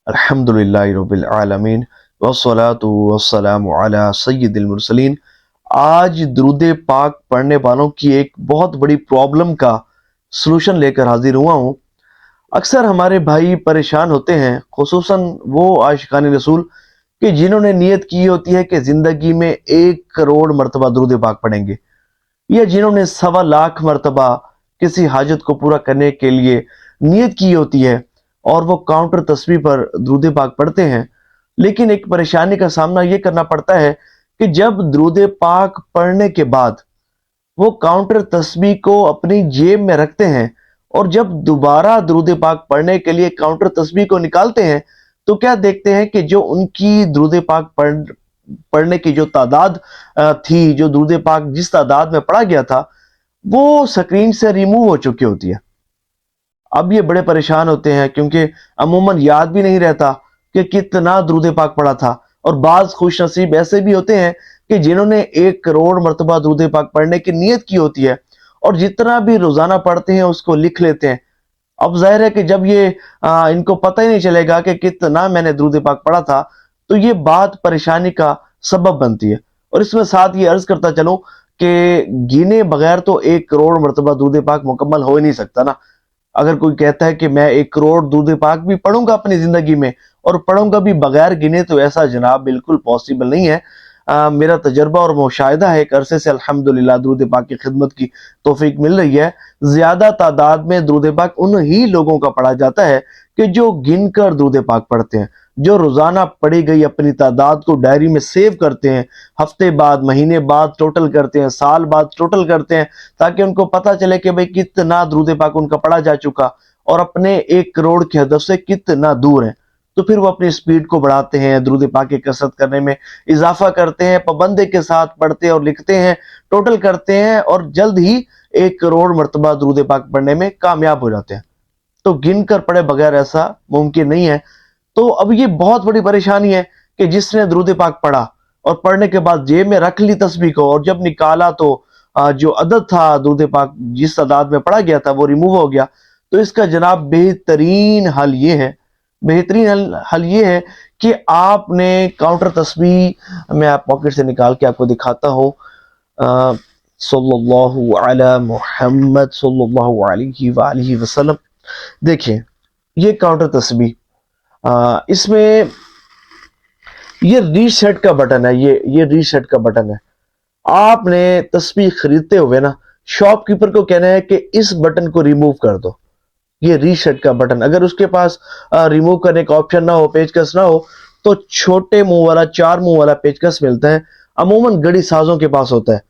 अल्हम्दुलिल्लाहि रब्बिल आलमीन वस्सलातु वस्सलामु अला सय्यिदिल मुरसलीन। आज दुरूद पाक पढ़ने वालों की एक बहुत बड़ी प्रॉब्लम का सलूशन लेकर हाजिर हुआ हूँ। अक्सर हमारे भाई परेशान होते हैं, खुसूसन वो आशिकान रसूल कि जिन्होंने नियत की होती है कि ज़िंदगी में 1 करोड़ मरतबा दुरूद पाक पढ़ेंगे, या जिन्होंने 1.25 लाख मरतबा किसी हाजत को पूरा करने के लिए नियत की होती है और वो काउंटर तस्बीह पर दुरूद पाक पढ़ते हैं। लेकिन एक परेशानी का सामना ये करना पड़ता है कि जब दुरूद पाक पढ़ने के बाद वो काउंटर तस्बीह को अपनी जेब में रखते हैं और जब दोबारा दुरूद पाक पढ़ने के लिए काउंटर तस्बीह को निकालते हैं, तो क्या देखते हैं कि जो उनकी दुरूद पाक पढ़ने की जो तादाद थी, जो दुरूद पाक जिस तादाद में पढ़ा गया था, वो स्क्रीन से रिमूव हो चुकी होती है। अब ये बड़े परेशान होते हैं क्योंकि अमूमन याद भी नहीं रहता कि कितना दुरूद पाक पढ़ा था। और बाज़ खुश नसीब ऐसे भी होते हैं कि जिन्होंने 1 करोड़ मरतबा दुरूद पाक पढ़ने की नीयत की होती है और जितना भी रोज़ाना पढ़ते हैं उसको लिख लेते हैं। अब ज़ाहिर है कि जब ये इनको पता ही नहीं चलेगा कि कितना मैंने दुरूद पाक पढ़ा था, तो ये बात परेशानी का सबब बनती है। और इसमें साथ ये अर्ज़ करता चलूँ कि गिने बगैर तो 1 करोड़ मरतबा दुरूद पाक मुकम्मल हो ही नहीं सकता ना। अगर कोई कहता है कि मैं 1 करोड़ दुरूद पाक भी पढ़ूंगा अपनी ज़िंदगी में और पढ़ूंगा भी बगैर गिने, तो ऐसा जनाब बिल्कुल पॉसिबल नहीं है। मेरा तजर्बा और मुशाहिदा है, एक अरसे से अल्हम्दुलिल्लाह दुरूद पाक की खिदमत की तौफीक मिल रही है। ज़्यादा तादाद में दुरूद पाक उन ही लोगों का पढ़ा जाता है कि जो गिन कर दुरूद पाक पढ़ते हैं, जो रोज़ाना पढ़ी गई अपनी तादाद को डायरी में सेव करते हैं, हफ्ते बाद, महीने बाद टोटल करते हैं, साल बाद टोटल करते हैं, ताकि उनको पता चले कि भाई कितना दुरूद पाक उनका पढ़ा जा चुका और अपने 1 करोड़ के हदफ से कितना दूर है। तो फिर वो अपनी स्पीड को बढ़ाते हैं, दुरूद पाक की कसरत करने में इजाफा करते हैं, पाबंदी के साथ पढ़ते और लिखते हैं, टोटल करते हैं और जल्द ही 1 करोड़ मरतबा दुरूद पाक पढ़ने में कामयाब हो जाते हैं। तो गिन कर पढ़े बगैर ऐसा मुमकिन नहीं है। तो अब ये बहुत बड़ी परेशानी है कि जिसने दुरूद पाक पढ़ा और पढ़ने के बाद जेब में रख ली तस्बीह को और जब निकाला तो जो अदद था दुरूद पाक जिस तादाद में पढ़ा गया था वो रिमूव हो गया। तो इसका जनाब बेहतरीन हल ये है कि आपने काउंटर तस्बीह, मैं आप पॉकेट से निकाल के आपको दिखाता हूँ, सल्लल्लाहु अला मुहम्मद सल्लल्लाहु अलैहि वसल्लम। देखिए ये काउंटर तस्बीह, इसमें ये रीसेट का बटन है, ये रीसेट का बटन है। आपने तस्बीह खरीदते हुए ना शॉपकीपर को कहना है कि इस बटन को रिमूव कर दो, ये रीसेट का बटन। अगर उसके पास रिमूव करने का ऑप्शन ना हो, पेचकस ना हो, तो छोटे मुंह वाला 4 मुंह वाला पेचकस मिलता है, अमूमन गड़ी साजों के पास होता है।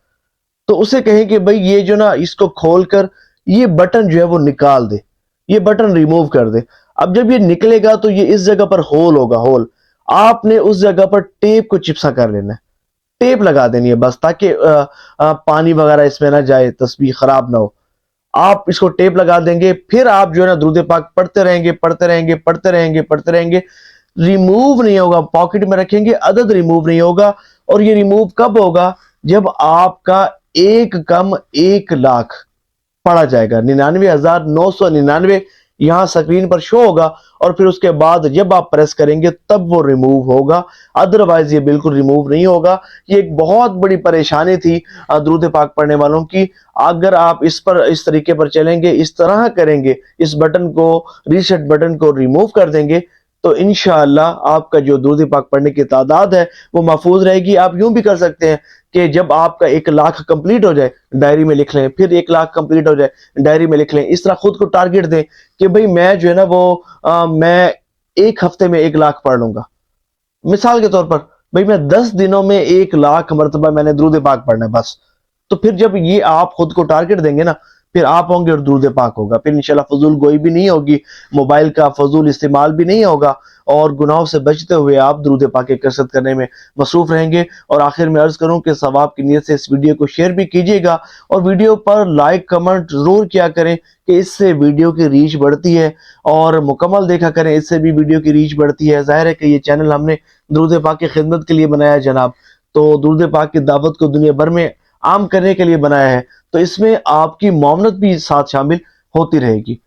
तो उसे कहें कि भाई ये जो ना इसको खोलकर ये बटन जो है वो निकाल दे, ये बटन रिमूव कर दे। अब जब ये निकलेगा तो ये इस जगह पर होल होगा, होल। आपने उस जगह पर टेप को चिपसा कर लेना है, टेप लगा देनी है बस, ताकि पानी वगैरह इसमें ना जाए, तस्बीह खराब ना हो। आप इसको टेप लगा देंगे, फिर आप जो है ना दुरूद पाक पढ़ते रहेंगे, पढ़ते रहेंगे, पढ़ते रहेंगे, पढ़ते रहेंगे। रिमूव नहीं होगा, पॉकेट में रखेंगे, अदद रिमूव नहीं होगा। और ये रिमूव कब होगा? जब आपका 1 पढ़ा जाएगा, 99,999 यहाँ स्क्रीन पर शो होगा और फिर उसके बाद जब आप प्रेस करेंगे तब वो रिमूव होगा, अदरवाइज ये बिल्कुल रिमूव नहीं होगा। ये एक बहुत बड़ी परेशानी थी दुरूद पाक पढ़ने वालों की। अगर आप इस तरीके पर चलेंगे, इस तरह करेंगे, इस बटन को, रीसेट बटन को रिमूव कर देंगे, तो इंशाअल्लाह आपका जो दुरूद पाक पढ़ने की तादाद है वो महफूज रहेगी। आप यूं भी कर सकते हैं कि जब आपका 1 लाख कंप्लीट हो जाए डायरी में लिख लें, फिर 1 लाख कंप्लीट हो जाए डायरी में लिख लें। इस तरह खुद को टारगेट दें कि भाई मैं जो है ना वो मैं 1 हफ्ते में 1 लाख पढ़ लूंगा। मिसाल के तौर पर भाई मैं 10 दिनों में 1 लाख मरतबा मैंने दुरूद पाक पढ़ना है बस। तो फिर जब ये आप खुद को टारगेट देंगे ना, फिर आप होंगे और दुरूद पाक होगा। फिर इंशाल्लाह फजूल गोई भी नहीं होगी, मोबाइल का फजूल इस्तेमाल भी नहीं होगा और गुनाहों से बचते हुए आप दुरूद पाक की कसरत करने में मसरूफ रहेंगे। और आखिर में अर्ज करूं कि सवाब की नीयत से इस वीडियो को शेयर भी कीजिएगा और वीडियो पर लाइक कमेंट जरूर किया करें कि इससे वीडियो की रीच बढ़ती है, और मुकम्मल देखा करें, इससे भी वीडियो की रीच बढ़ती है। जाहिर है कि ये चैनल हमने दुरूद पाक की खिदमत के लिए बनाया है जनाब, तो दुरूद पाक की दावत को दुनिया भर में आम करने के लिए बनाया है, तो इसमें आपकी मोमनत भी साथ शामिल होती रहेगी।